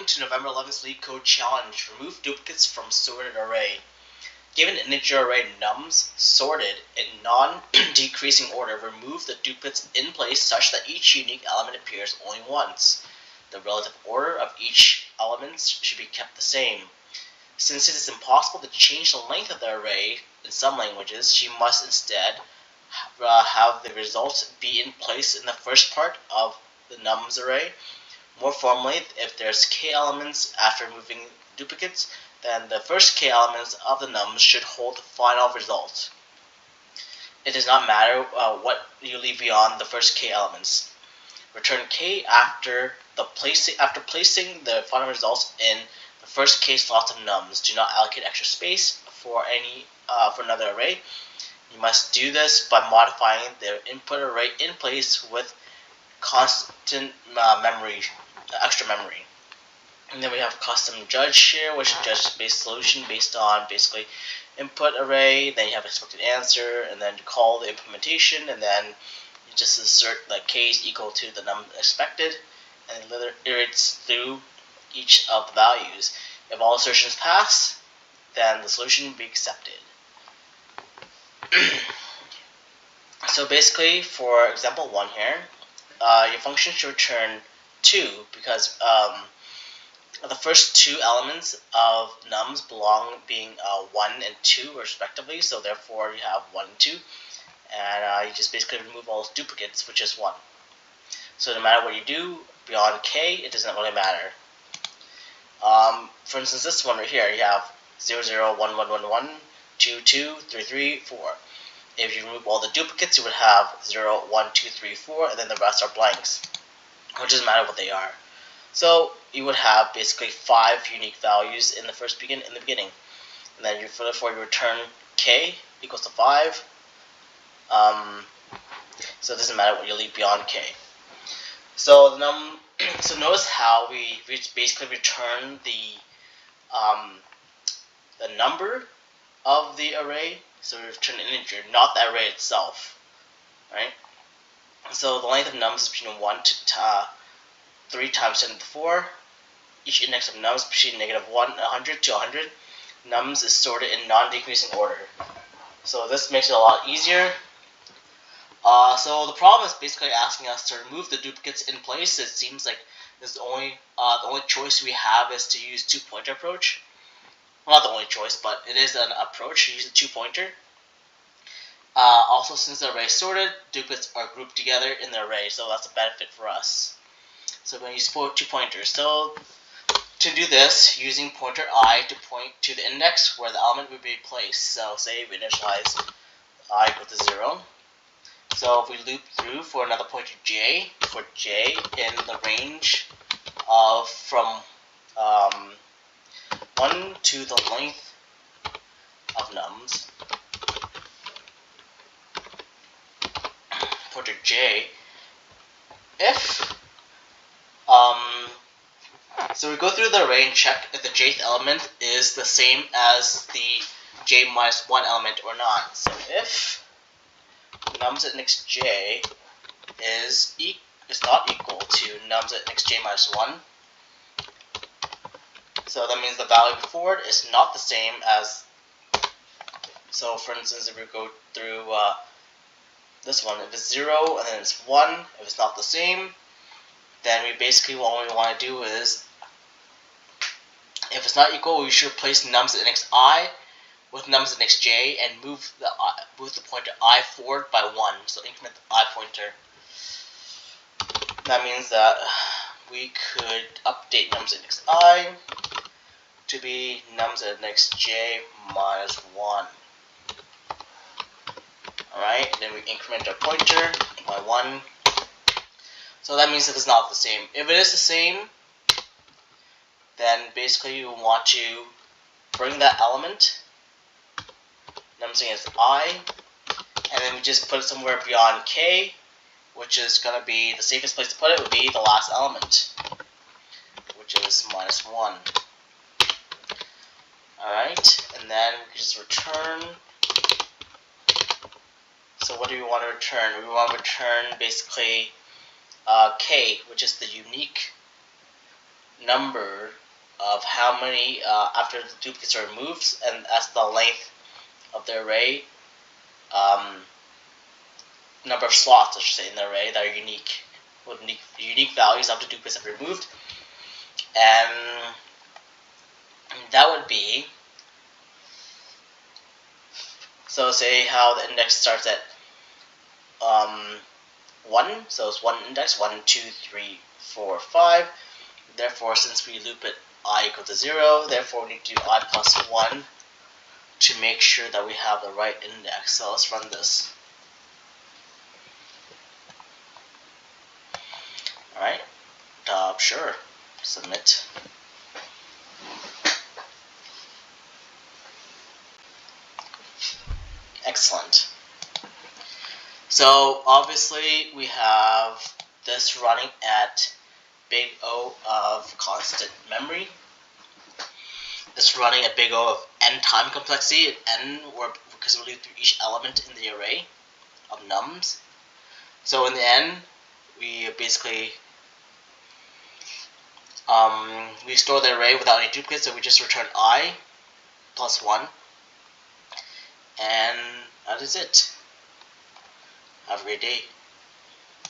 Welcome to November 11th LeetCode Challenge. Remove duplicates from sorted array. Given an integer array nums sorted in non-decreasing order, remove the duplicates in place such that each unique element appears only once. The relative order of each element should be kept the same. Since it is impossible to change the length of the array in some languages, you must instead have the results be in place in the first part of the nums array. More formally, if there's k elements after removing duplicates, then the first k elements of the nums should hold the final result. It does not matter what you leave beyond the first k elements. Return k after placing the final results in the first k slots of nums. Do not allocate extra space for another array. You must do this by modifying the input array in place with constant extra memory. And then we have custom judge here, which is just base solution based on basically input array. Then you have expected answer, and then you call the implementation, and then you just assert like k is equal to the num expected, and it iterates through each of the values. If all assertions pass, then the solution will be accepted. So basically, for example 1 here, your function should return 2 because the first two elements of nums belong being 1 and 2 respectively, so therefore you have 1 and 2, and you just basically remove all those duplicates, which is 1. So no matter what you do beyond k, it doesn't really matter. For instance, this one right here, you have 0, 0, 1, 1, 1, 1, 2, 2, 3, 3, 4. If you remove all the duplicates, you would have 0, 1, 2, 3, 4, and then the rest are blanks, which doesn't matter what they are. So you would have basically 5 unique values in the beginning, and then therefore you return k equals to 5. So it doesn't matter what you leave beyond k. So so notice how we basically return the number of the array. So we return an integer, not the array itself, right? So the length of nums is between 1 to 3 times 10 to the 4. Each index of nums between -1 and 100 to 100. Nums is sorted in non-decreasing order. So this makes it a lot easier. So the problem is basically asking us to remove the duplicates in place. It seems like this the only choice we have is to use two-pointer approach. Well, not the only choice, but it is an approach to use a two-pointer. Also, since the array is sorted, duplicates are grouped together in the array, so that's a benefit for us. So we're going to use two pointers. So to do this, using pointer I to point to the index where the element would be placed. So say we initialize I equal to 0. So if we loop through for another pointer j, for j in the range of from 1 to the length of nums, pointer j, if so we go through the array and check if the jth element is the same as the j minus 1 element or not. So if nums at next j is not equal to nums at next j minus 1, so that means the value before it is not the same as. So for instance, if we go through this one, if it's 0 and then it's 1, if it's not the same, then we basically what we want to do is, if it's not equal, we should replace nums at next I with nums at next j and move the pointer I forward by 1. So increment the I pointer. That means that we could update nums at next I to be nums at next j minus 1. Alright, then we increment our pointer by 1. So that means that it's not the same. If it is the same, then basically you want to bring that element, nums against I, and then we just put it somewhere beyond k, which is going to be the safest place to put it would be the last element, which is minus 1. Alright, and then we just return. So what do we want to return? We want to return basically k, which is the unique number of how many after the duplicates are removed, and that's the length of the array, number of slots, I should say, in the array that are unique, with unique values after duplicates have been removed, and that would be, so say how the index starts at 1, so it's one index, 1, 2, 3, 4, 5. Therefore, since we loop it I equal to 0, therefore we need to do I plus 1 to make sure that we have the right index. So let's run this. Alright, sure, submit. Excellent. So obviously we have this running at big O of constant memory. It's running at big O of n time complexity, n because we're looping through each element in the array of nums. So in the end, we basically we store the array without any duplicates, so we just return I plus 1, and that is it. Have a great day.